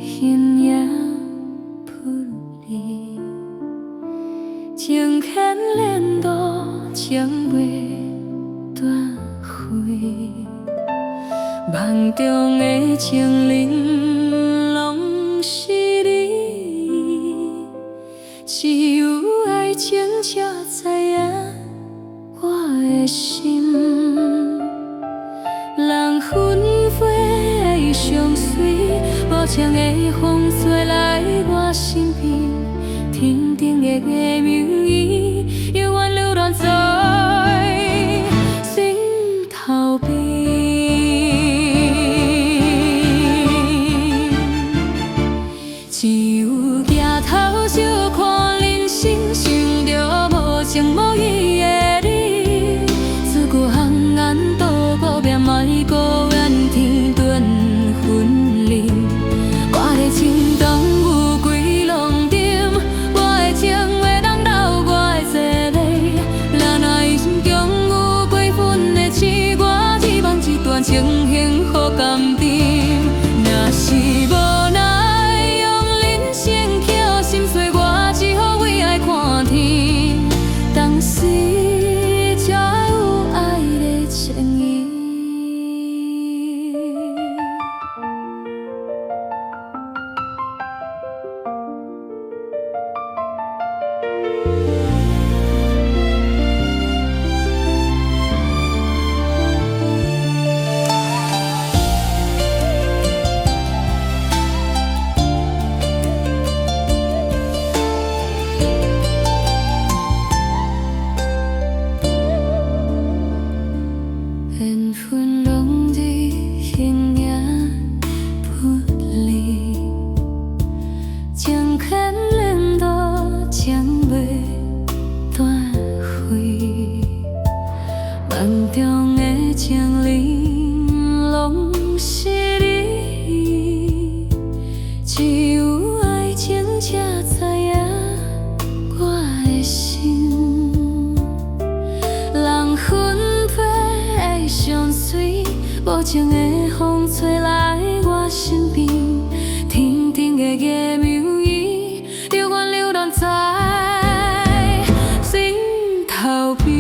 形影不离，情牵连路，情袂断开。梦中的情人拢是你，只有爱情才知影我的心。人分飞的相随，无情的风吹来我身边，天顶的月明伊，永远流浪在心头边。只有抬头小看人生，想着无情无义的你，自古红颜渡无命，莫孤怨天断分离。我的情长有几浪沉，我的情袂当留我的坐泪。若一生中有几分的痴，我只望一段情幸福甘甜。若是无奈用人生捡心碎，我只好为爱看天。当时才有爱的情意。缘分拢在形影不离，情牵连路，情袂断开。梦中的情人拢是你，只有爱情才知影我的心。人分飞相随，无情的风吹来我身边，天顶的月明伊，永远流浪在心头边。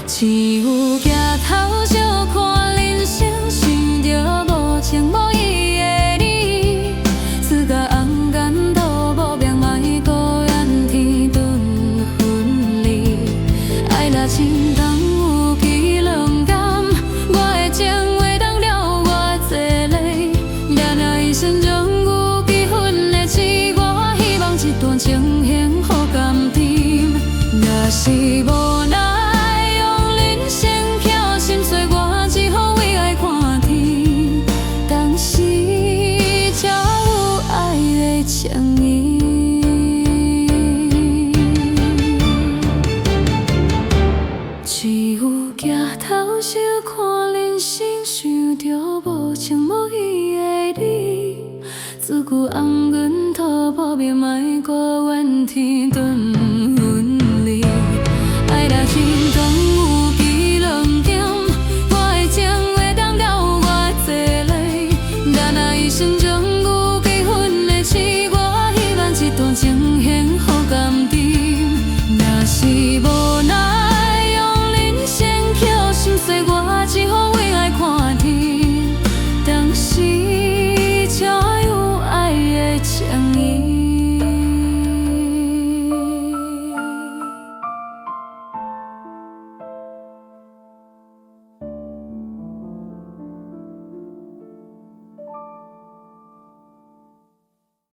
只有抬头小看人生，想着无情无义的你，自甲红颜渡无命，莫孤怨天断分离。爱若情重有几浪甘，我的情袂当了我的坐泪。若一生中有几分的痴，我希望一段情幸福甘甜。若是无奈用人生捡心碎，我只好为爱看天。当时才有爱的情意。只有抬头小看人生，想着无情无义的你，自古红颜渡无命，莫孤怨天断